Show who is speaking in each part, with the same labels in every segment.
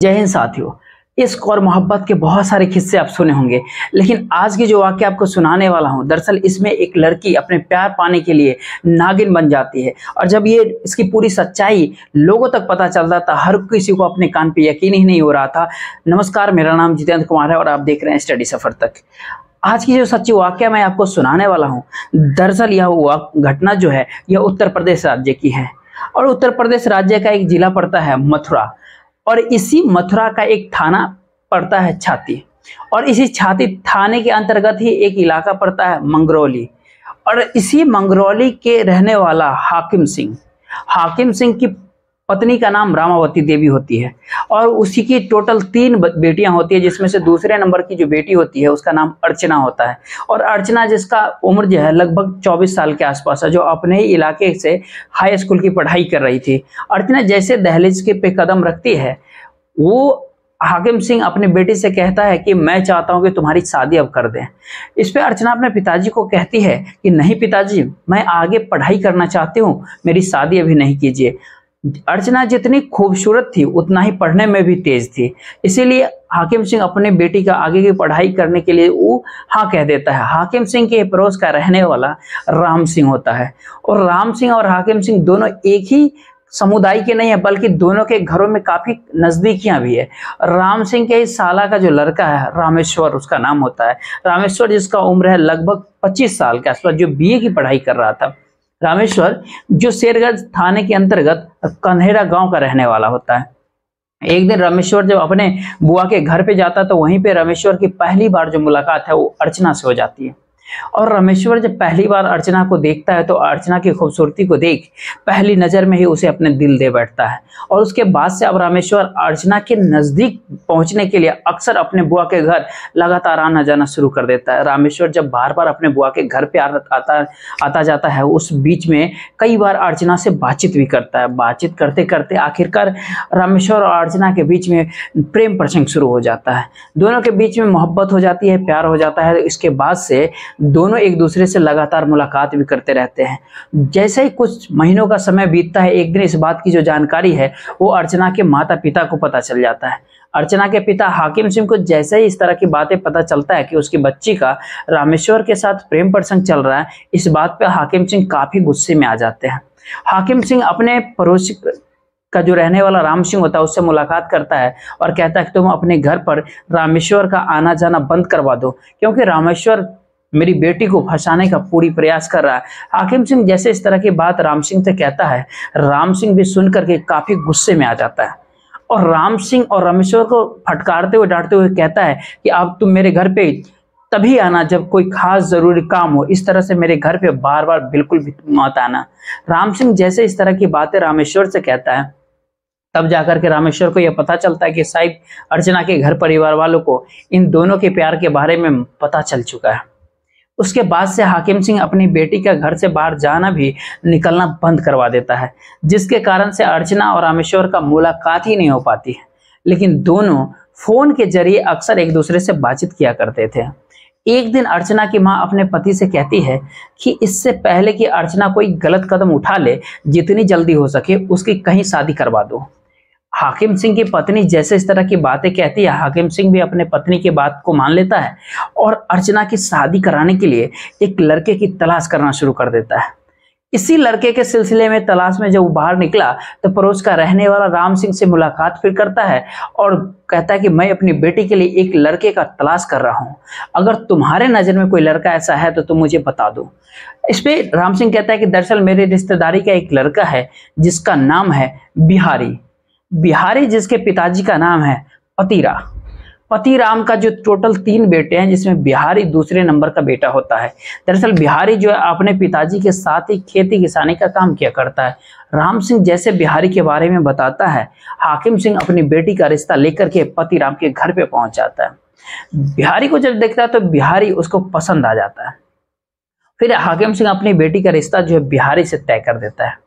Speaker 1: जय हिंद साथियों। इश्क और मोहब्बत के बहुत सारे किस्से आप सुने होंगे, लेकिन आज की जो वाक्य आपको सुनाने वाला हूं, दरअसल इसमें एक लड़की अपने प्यार पाने के लिए नागिन बन जाती है। और जब ये इसकी पूरी सच्चाई लोगों तक पता चलता था, हर किसी को अपने कान पे यकीन ही नहीं हो रहा था। नमस्कार, मेरा नाम जितेंद्र कुमार है और आप देख रहे हैं स्टडी सफर तक। आज की जो सच्ची वाक्य मैं आपको सुनाने वाला हूँ, दरअसल यह घटना जो है यह उत्तर प्रदेश राज्य की है। और उत्तर प्रदेश राज्य का एक जिला पड़ता है मथुरा, और इसी मथुरा का एक थाना पड़ता है छाती, और इसी छाती थाने के अंतर्गत ही एक इलाका पड़ता है मंगरौली। और इसी मंगरौली के रहने वाला हाकिम सिंह की पत्नी का नाम रामावती देवी होती है, और उसी की टोटल 3 बेटियां होती है, जिसमें से दूसरे नंबर की जो बेटी होती है उसका नाम अर्चना होता है। और अर्चना, जिसका उम्र जो है लगभग 24 साल के आसपास है, जो अपने ही इलाके से हाई स्कूल की पढ़ाई कर रही थी। अर्चना जैसे दहलीज के पे कदम रखती है, वो हाकिम सिंह अपनी बेटी से कहता है कि मैं चाहता हूं कि तुम्हारी शादी अब कर दें। इस पे अर्चना अपने पिताजी को कहती है कि नहीं पिताजी, मैं आगे पढ़ाई करना चाहती हूँ, मेरी शादी अभी नहीं कीजिए। अर्चना जितनी खूबसूरत थी उतना ही पढ़ने में भी तेज थी, इसीलिए हाकिम सिंह अपने बेटी का आगे की पढ़ाई करने के लिए वो हाँ कह देता है। हाकिम सिंह के पड़ोस का रहने वाला राम सिंह होता है, और राम सिंह और हाकिम सिंह दोनों एक ही समुदाय के नहीं है, बल्कि दोनों के घरों में काफी नजदीकियां भी है। राम सिंह के इस साला का जो लड़का है, रामेश्वर उसका नाम होता है। रामेश्वर, जिसका उम्र है लगभग 25 साल के आसपास, जो बीए की पढ़ाई कर रहा था। रामेश्वर जो शेरगंज थाने के अंतर्गत कन्हेरा गांव का रहने वाला होता है। एक दिन रामेश्वर जब अपने बुआ के घर पे जाता तो वहीं पे रामेश्वर की पहली बार जो मुलाकात है वो अर्चना से हो जाती है। और रामेश्वर जब पहली बार अर्चना को देखता है तो अर्चना की खूबसूरती को देख पहली नजर में ही उसे अपने दिल दे बैठता है। और उसके बाद से अब रामेश्वर अर्चना के नजदीक पहुंचने के लिए अक्सर अपने बुआ के घर लगातार आना जाना शुरू कर देता है। रामेश्वर जब बार बार अपने बुआ के घर पे आता जाता है, उस बीच में कई बार अर्चना से बातचीत भी करता है। बातचीत करते करते आखिरकार रामेश्वर और अर्चना के बीच में प्रेम प्रसंग शुरू हो जाता है। दोनों के बीच में मोहब्बत हो जाती है, प्यार हो जाता है। इसके बाद से दोनों एक दूसरे से लगातार मुलाकात भी करते रहते हैं। जैसे ही कुछ महीनों का समय बीतता है, एक दिन इस बात की जो जानकारी है वो अर्चना के माता पिता को पता चल जाता है। अर्चना के पिता हाकिम सिंह को जैसे ही इस तरह की बातें पता चलता है कि उसकी बच्ची का रामेश्वर के साथ प्रेम प्रसंग चल रहा है, इस बात पे हाकिम सिंह काफी गुस्से में आ जाते हैं। हाकिम सिंह अपने पड़ोसी का जो रहने वाला राम सिंह होता है उससे मुलाकात करता है और कहता है कि तुम अपने घर पर रामेश्वर का आना जाना बंद करवा दो, क्योंकि रामेश्वर मेरी बेटी को फंसाने का पूरी प्रयास कर रहा है। हाकिम सिंह जैसे इस तरह की बात राम सिंह से कहता है, राम सिंह भी सुन करके काफी गुस्से में आ जाता है, और राम सिंह और रामेश्वर को फटकारते हुए डांटते हुए कहता है कि अब तुम मेरे घर पे तभी आना जब कोई खास जरूरी काम हो, इस तरह से मेरे घर पे बार बार बिल्कुल भी मत आना। राम सिंह जैसे इस तरह की बातें रामेश्वर से कहता है, तब जाकर के रामेश्वर को यह पता चलता है कि शायद अर्चना के घर परिवार वालों को इन दोनों के प्यार के बारे में पता चल चुका है। उसके बाद से हाकिम सिंह अपनी बेटी का घर से बाहर जाना भी निकलना बंद करवा देता है, जिसके कारण से अर्चना और रामेश्वर का मुलाकात ही नहीं हो पाती है। लेकिन दोनों फोन के जरिए अक्सर एक दूसरे से बातचीत किया करते थे। एक दिन अर्चना की मां अपने पति से कहती है कि इससे पहले कि अर्चना कोई गलत कदम उठा ले, जितनी जल्दी हो सके उसकी कहीं शादी करवा दो। हाकिम सिंह की पत्नी जैसे इस तरह की बातें कहती है, हाकिम सिंह भी अपने पत्नी की बात को मान लेता है और अर्चना की शादी कराने के लिए एक लड़के की तलाश करना शुरू कर देता है। इसी लड़के के सिलसिले में तलाश में जब वो बाहर निकला तो पड़ोस का रहने वाला राम सिंह से मुलाकात फिर करता है और कहता है कि मैं अपनी बेटी के लिए एक लड़के का तलाश कर रहा हूं, अगर तुम्हारे नजर में कोई लड़का ऐसा है तो तुम मुझे बता दो। इस पे राम सिंह कहता है कि दरअसल मेरे रिश्तेदारी का एक लड़का है जिसका नाम है बिहारी, जिसके पिताजी का नाम है पतिराम का जो टोटल 3 बेटे हैं, जिसमें बिहारी दूसरे नंबर का बेटा होता है। दरअसल बिहारी जो है अपने पिताजी के साथ ही खेती किसानी का काम किया करता है। राम सिंह जैसे बिहारी के बारे में बताता है, हाकिम सिंह अपनी बेटी का रिश्ता लेकर के पतिराम के घर पे पहुंच जाता है। बिहारी को जब देखता है तो बिहारी उसको पसंद आ जाता है। फिर हाकिम सिंह अपनी बेटी का रिश्ता जो है बिहारी से तय कर देता है।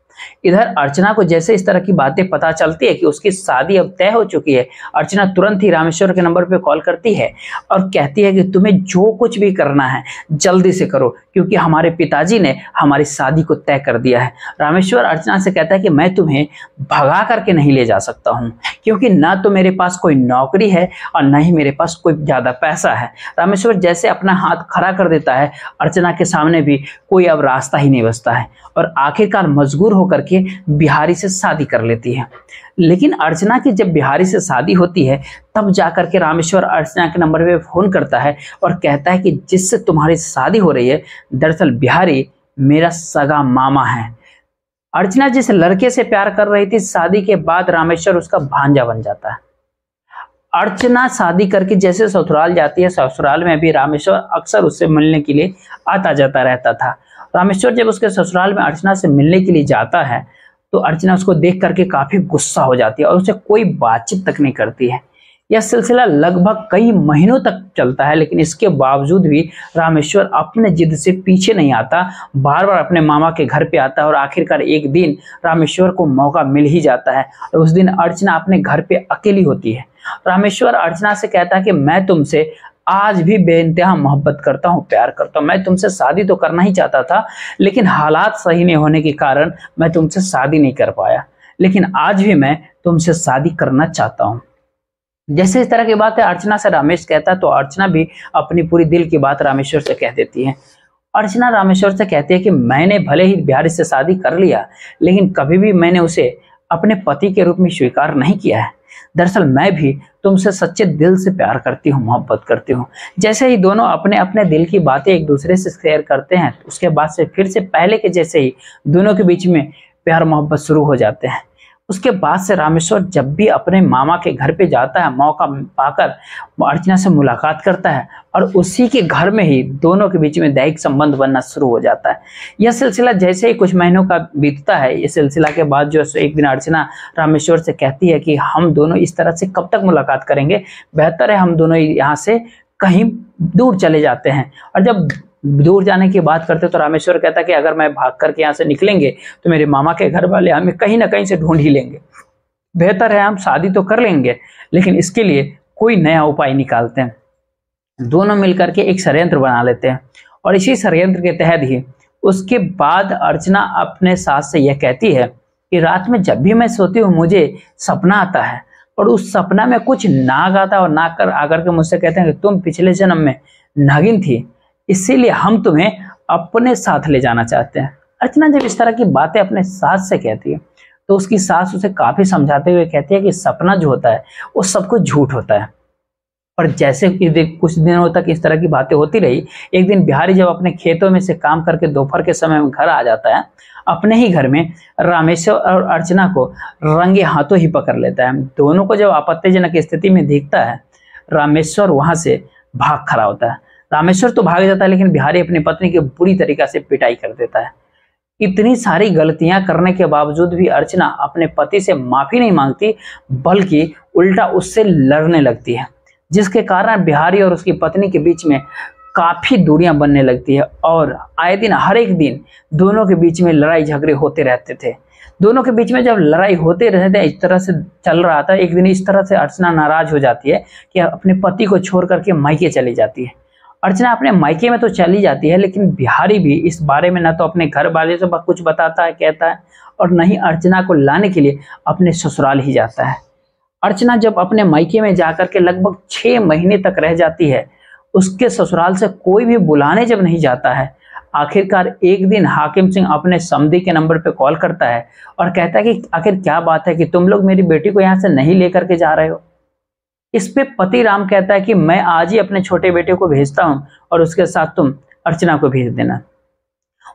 Speaker 1: इधर अर्चना को जैसे इस तरह की बातें पता चलती है कि उसकी शादी अब तय हो चुकी है, अर्चना तुरंत ही रामेश्वर के नंबर पे कॉल करती है और कहती है कि तुम्हें जो कुछ भी करना है जल्दी से करो, क्योंकि हमारे पिताजी ने हमारी शादी को तय कर दिया है। रामेश्वर अर्चना से कहता है कि मैं तुम्हें भगा करके नहीं ले जा सकता हूं, क्योंकि ना तो मेरे पास कोई नौकरी है और ना ही मेरे पास कोई ज्यादा पैसा है। रामेश्वर जैसे अपना हाथ खड़ा कर देता है, अर्चना के सामने भी कोई अब रास्ता ही नहीं बचता है और आखिरकार मजबूर होकर के बिहारी से शादी कर लेती है। लेकिन अर्चना की जब बिहारी से शादी होती है तब जाकर के रामेश्वर अर्चना के नंबर पे फोन करता है और कहता है कि जिससे तुम्हारी शादी हो रही है दरअसल बिहारी मेरा सगा मामा है। अर्चना जिस लड़के से प्यार कर रही थी, शादी के बाद रामेश्वर उसका भांजा बन जाता है। अर्चना शादी करके जैसे ससुराल जाती है, ससुराल में भी रामेश्वर अक्सर उससे मिलने के लिए आता जाता रहता था। रामेश्वर जब उसके ससुराल में अर्चना से मिलने के लिए जाता है तो अर्चना उसको देख करके काफी गुस्सा हो जाती है और उससे कोई बातचीत तक नहीं करती है। यह सिलसिला लगभग कई महीनों तक चलता है, लेकिन इसके बावजूद भी रामेश्वर अपने जिद से पीछे नहीं आता, बार बार अपने मामा के घर पे आता है और आखिरकार एक दिन रामेश्वर को मौका मिल ही जाता है और उस दिन अर्चना अपने घर पे अकेली होती है। रामेश्वर अर्चना से कहता है कि मैं तुमसे आज भी बेइंतहा मोहब्बत करता हूँ, प्यार करता हूँ। मैं तुमसे शादी तो करना ही चाहता था, लेकिन हालात सही नहीं होने के कारण मैं तुमसे शादी नहीं कर पाया, लेकिन आज भी मैं तुमसे शादी करना चाहता हूँ। जैसे इस तरह की बात है अर्चना से रामेश कहता है तो अर्चना भी अपनी पूरी दिल की बात रामेश्वर से कह देती है। अर्चना रामेश्वर से कहती है कि मैंने भले ही बिहारी से शादी कर लिया, लेकिन कभी भी मैंने उसे अपने पति के रूप में स्वीकार नहीं किया है। दरअसल मैं भी तुमसे सच्चे दिल से प्यार करती हूँ, मोहब्बत करती हूँ। जैसे ही दोनों अपने अपने दिल की बातें एक दूसरे से शेयर करते हैं, उसके बाद से फिर से पहले के जैसे ही दोनों के बीच में प्यार मोहब्बत शुरू हो जाते हैं। उसके बाद से रामेश्वर जब भी अपने मामा के घर पे जाता है, मौका पाकर अर्चना से मुलाकात करता है और उसी के घर में ही दोनों के बीच में दैहिक संबंध बनना शुरू हो जाता है। यह सिलसिला जैसे ही कुछ महीनों का बीतता है, इस सिलसिला के बाद जो एक दिन अर्चना रामेश्वर से कहती है कि हम दोनों इस तरह से कब तक मुलाकात करेंगे, बेहतर है हम दोनों यहाँ से कहीं दूर चले जाते हैं। और जब दूर जाने की बात करते तो रामेश्वर कहता है कि अगर मैं भाग करके यहाँ से निकलेंगे तो मेरे मामा के घर वाले हमें कहीं ना कहीं से ढूंढ ही लेंगे, बेहतर है हम शादी तो कर लेंगे लेकिन इसके लिए कोई नया उपाय निकालते हैं। दोनों मिलकर के एक षड्यंत्र बना लेते हैं और इसी षड्यंत्र के तहत ही उसके बाद अर्चना अपने सास से यह कहती है कि रात में जब भी मैं सोती हूँ मुझे सपना आता है और उस सपना में कुछ नाग आता है और नाग कर आकर के मुझसे कहते हैं कि तुम पिछले जन्म में नागिन थी, इसीलिए हम तुम्हें अपने साथ ले जाना चाहते हैं। अर्चना जब इस तरह की बातें अपने सास से कहती है तो उसकी सास उसे काफी समझाते हुए कहती है कि सपना जो होता है वो सब कुछ झूठ होता है। और जैसे कुछ दिनों तक इस तरह की बातें होती रही, एक दिन बिहारी जब अपने खेतों में से काम करके दोपहर के समय में घर आ जाता है, अपने ही घर में रामेश्वर और अर्चना को रंगे हाथों ही पकड़ लेता है। दोनों को जब आपत्तिजनक स्थिति में देखता है, रामेश्वर वहां से भाग खड़ा होता है। रामेश्वर तो भाग जाता है लेकिन बिहारी अपनी पत्नी की बुरी तरीका से पिटाई कर देता है। इतनी सारी गलतियां करने के बावजूद भी अर्चना अपने पति से माफी नहीं मांगती, बल्कि उल्टा उससे लड़ने लगती है, जिसके कारण बिहारी और उसकी पत्नी के बीच में काफी दूरियां बनने लगती है और आए दिन हर एक दिन दोनों के बीच में लड़ाई झगड़े होते रहते थे। दोनों के बीच में जब लड़ाई होते रहते इस तरह से चल रहा था, एक दिन इस तरह से अर्चना नाराज हो जाती है कि अपने पति को छोड़ करके मायके चली जाती है। अर्चना अपने मायके में तो चली जाती है लेकिन बिहारी भी इस बारे में न तो अपने घर वाले से कुछ बताता है कहता है और न ही अर्चना को लाने के लिए अपने ससुराल ही जाता है। अर्चना जब अपने मायके में जाकर के लगभग 6 महीने तक रह जाती है, उसके ससुराल से कोई भी बुलाने जब नहीं जाता है, आखिरकार एक दिन हाकिम सिंह अपने समधी के नंबर पे कॉल करता है और कहता है कि आखिर क्या बात है कि तुम लोग मेरी बेटी को यहाँ से नहीं लेकर के जा रहे हो। इस पे पति राम कहता है कि मैं आज ही अपने छोटे बेटे को भेजता हूं और उसके साथ तुम अर्चना को भेज देना।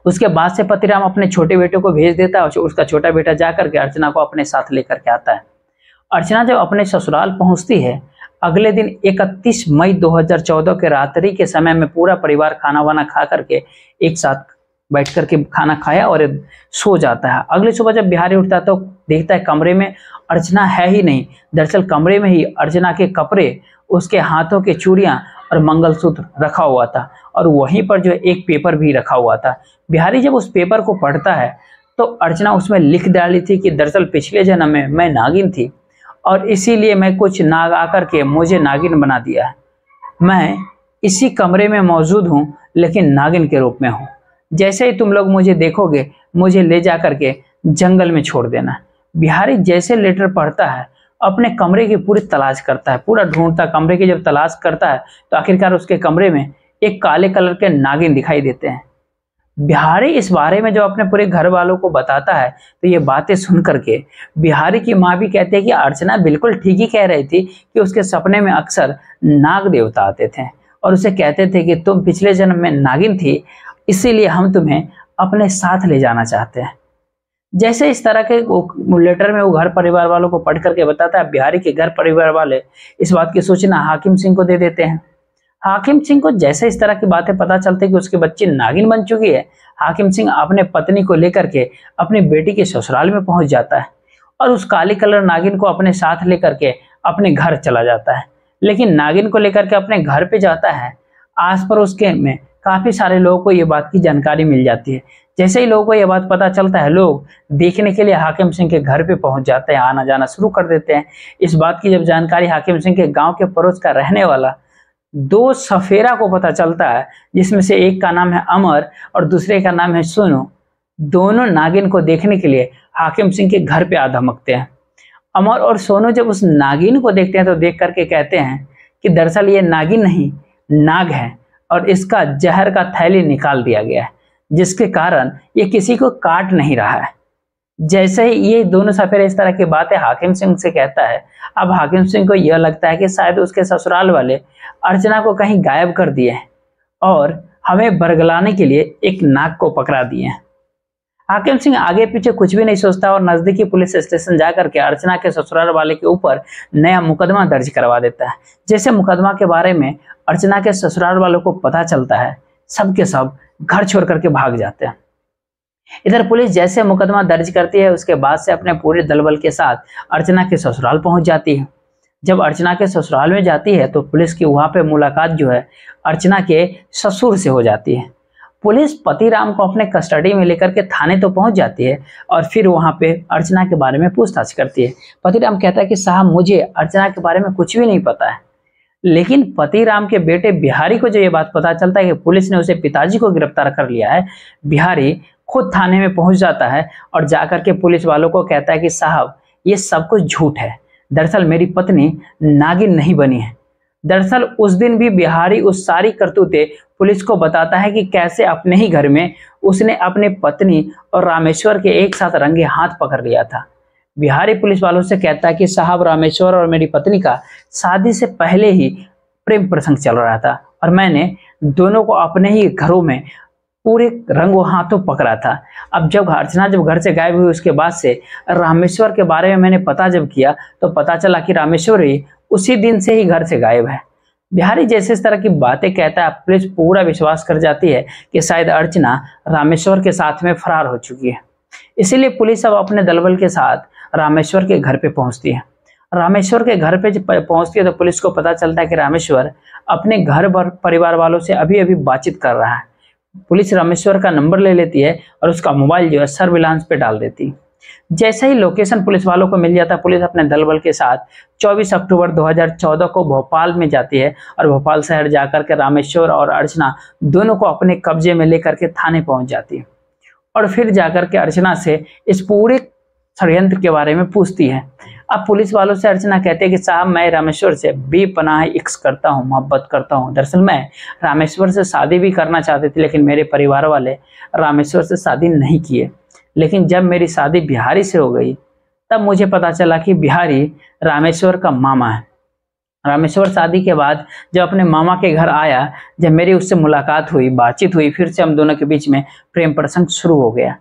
Speaker 1: उसके बाद से पति राम अपने छोटे बेटे को भेज देता है और उसका छोटा बेटा जाकर के अर्चना को अपने साथ लेकर के आता है। अर्चना जब अपने ससुराल पहुंचती है, अगले दिन 31 मई 2014 के रात्रि के समय में पूरा परिवार खाना वाना खा करके एक साथ बैठ करके खाना खाया और सो जाता है। अगली सुबह जब बिहारी उठता है तो देखता है कमरे में अर्चना है ही नहीं। दरअसल कमरे में ही अर्चना के कपड़े, उसके हाथों के चूड़ियां और मंगलसूत्र रखा हुआ था और वहीं पर जो एक पेपर भी रखा हुआ था। बिहारी जब उस पेपर को पढ़ता है तो अर्चना उसमें लिख डाली थी कि दरअसल पिछले जन्म में मैं नागिन थी और इसीलिए मैं कुछ नाग आकर के मुझे नागिन बना दिया है। मैं इसी कमरे में मौजूद हूँ लेकिन नागिन के रूप में हूँ। जैसे ही तुम लोग मुझे देखोगे मुझे ले जा करके जंगल में छोड़ देना। बिहारी जैसे लेटर पढ़ता है अपने कमरे की पूरी तलाश करता है, पूरा ढूंढता, कमरे की जब तलाश करता है तो आखिरकार उसके कमरे में एक काले कलर के नागिन दिखाई देते हैं। बिहारी इस बारे में जब अपने पूरे घर वालों को बताता है तो ये बातें सुन करके बिहारी की माँ भी कहते हैं कि अर्चना बिल्कुल ठीक ही कह रही थी कि उसके सपने में अक्सर नाग देवता आते थे और उसे कहते थे कि तुम पिछले जन्म में नागिन थी, इसीलिए हम तुम्हें अपने साथ ले जाना चाहते हैं। जैसे इस तरह के लेटर में वो घर परिवार वालों को पढ़ करके बताता है, बिहारी के घर परिवार वाले इस बात की सूचना हाकिम सिंह को दे देते हैं। हाकिम सिंह को जैसे इस तरह की बातें पता चलती कि उसकी बच्ची नागिन बन चुकी है, हाकिम सिंह अपने पत्नी को लेकर के अपनी बेटी के ससुराल में पहुंच जाता है और उस काली कलर नागिन को अपने साथ लेकर के अपने घर चला जाता है। लेकिन नागिन को लेकर के अपने घर पे जाता है, आस पड़ोस के में काफी सारे लोगों को ये बात की जानकारी मिल जाती है। जैसे ही लोगों को यह बात पता चलता है, लोग देखने के लिए हाकिम सिंह के घर पे पहुंच जाते हैं, आना जाना शुरू कर देते हैं। इस बात की जब जानकारी हाकिम सिंह के गांव के पड़ोस का रहने वाला दो सफेरा को पता चलता है, जिसमें से एक का नाम है अमर और दूसरे का नाम है सोनू, दोनों नागिन को देखने के लिए हाकिम सिंह के घर पे आ धमकते हैं। अमर और सोनू जब उस नागिन को देखते हैं तो देख करके कहते हैं कि दरअसल ये नागिन नहीं, नाग है और इसका जहर का थैली निकाल दिया गया है, जिसके कारण ये किसी को काट नहीं रहा है। जैसे ही ये दोनों सफेरे इस तरह की बातें हाकिम सिंह से कहता है, अब हाकिम सिंह को यह लगता है कि शायद उसके ससुराल वाले अर्चना को कहीं गायब कर दिए हैं और हमें बरगलाने के लिए एक नाग को पकड़ा दिए हैं। हाकिम सिंह आगे पीछे कुछ भी नहीं सोचता और नजदीकी पुलिस स्टेशन जाकर के अर्चना के ससुराल वाले के ऊपर नया मुकदमा दर्ज करवा देता है। जैसे मुकदमा के बारे में अर्चना के ससुराल वालों को पता चलता है, सब के सब घर छोड़ करके भाग जाते हैं। इधर पुलिस जैसे मुकदमा दर्ज करती है, उसके बाद से अपने पूरे दलबल के साथ अर्चना के ससुराल पहुंच जाती है। जब अर्चना के ससुराल में जाती है तो पुलिस की वहां पे मुलाकात जो है अर्चना के ससुर से हो जाती है। पुलिस पतिराम को अपने कस्टडी में लेकर के थाने तो पहुंच जाती है और फिर वहां पे अर्चना के बारे में पूछताछ करती है। पतिराम कहता है कि साहब मुझे अर्चना के बारे में कुछ भी नहीं पता है। लेकिन पतिराम के बेटे बिहारी को जो ये बात पता चलता है कि पुलिस ने उसे पिताजी को गिरफ्तार कर लिया है, बिहारी खुद थाने में पहुंच जाता है और जाकर के पुलिस वालों को कहता है कि साहब ये सब कुछ झूठ है, दरअसल मेरी पत्नी नागिन नहीं बनी है। दरअसल उस दिन भी बिहारी उस सारी करतूतें पुलिस को बताता है कि कैसे अपने ही घर में उसने अपनी पत्नी और रामेश्वर के एक साथ रंगे हाथ पकड़ लिया था। बिहारी पुलिस वालों से कहता है कि साहब रामेश्वर और मेरी पत्नी का शादी से पहले ही प्रेम प्रसंग चल रहा था और मैंने दोनों को अपने ही घरों में पूरे रंगों हाथों पकड़ा था। अब जब अर्चना घर से गायब हुई उसके बाद से रामेश्वर के बारे में मैंने पता जब किया तो पता चला कि रामेश्वर ही उसी दिन से ही घर से गायब है। बिहारी जैसे इस तरह की बातें कहता है, पुलिस पूरा विश्वास कर जाती है कि शायद अर्चना रामेश्वर के साथ में फरार हो चुकी है। इसीलिए पुलिस अब अपने दलबल के साथ रामेश्वर के घर पे पहुंचती है। रामेश्वर के घर पे पहुंचती है तो पुलिस को पता चलता है कि रामेश्वर अपने घर परिवार वालों से अभी अभी बातचीत कर रहा है। पुलिस रामेश्वर का नंबर ले लेती है और उसका मोबाइल जो है सर्विलांस पे डाल देती। जैसे ही लोकेशन पुलिस वालों को मिल जाता, पुलिस अपने दलबल के साथ 24 अक्टूबर 2014 को भोपाल में जाती है और भोपाल शहर जाकर के रामेश्वर और अर्चना दोनों को अपने कब्जे में लेकर के थाने पहुंच जाती है और फिर जाकर के अर्चना से इस पूरे षड्यंत्र के बारे में पूछती है। अब पुलिस वालों से अर्चना कहते हैं कि साहब मैं रामेश्वर से बेपनाह इश्क करता हूँ, मोहब्बत करता हूँ। दरअसल मैं रामेश्वर से शादी भी करना चाहती थी, लेकिन मेरे परिवार वाले रामेश्वर से शादी नहीं किए। लेकिन जब मेरी शादी बिहारी से हो गई तब मुझे पता चला कि बिहारी रामेश्वर का मामा है। रामेश्वर शादी के बाद जब अपने मामा के घर आया, जब मेरी उससे मुलाकात हुई, बातचीत हुई, फिर से हम दोनों के बीच में प्रेम प्रसंग शुरू हो गया।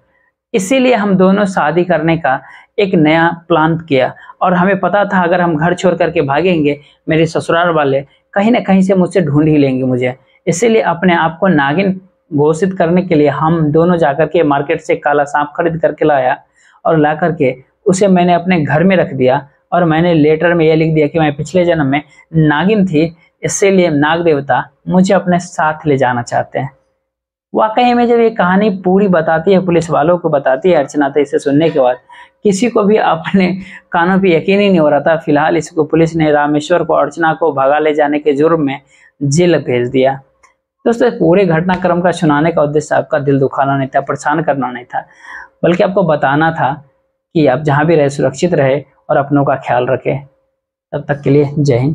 Speaker 1: इसीलिए हम दोनों शादी करने का एक नया प्लान किया और हमें पता था अगर हम घर छोड़ करके भागेंगे मेरे ससुराल वाले कहीं ना कहीं से मुझसे ढूंढ ही लेंगे मुझे। इसीलिए अपने आप को नागिन घोषित करने के लिए हम दोनों जाकर के मार्केट से काला सांप खरीद करके लाया और ला करके उसे मैंने अपने घर में रख दिया और मैंने लेटर में यह लिख दिया कि मैं पिछले जन्म में नागिन थी, इसीलिए नाग देवता मुझे अपने साथ ले जाना चाहते हैं। वाकई में जब ये कहानी पूरी बताती है, पुलिस वालों को बताती है अर्चना, तो इसे सुनने के बाद किसी को भी अपने कानों पे यकीन ही नहीं हो रहा था। फिलहाल इसको पुलिस ने रामेश्वर को, अर्चना को भगा ले जाने के जुर्म में जेल भेज दिया। दोस्तों, पूरे घटनाक्रम का सुनाने का उद्देश्य आपका दिल दुखाना नहीं था, परेशान करना नहीं था, बल्कि आपको बताना था कि आप जहां भी रहे सुरक्षित रहे और अपनों का ख्याल रखें। तब तक के लिए जय हिंद।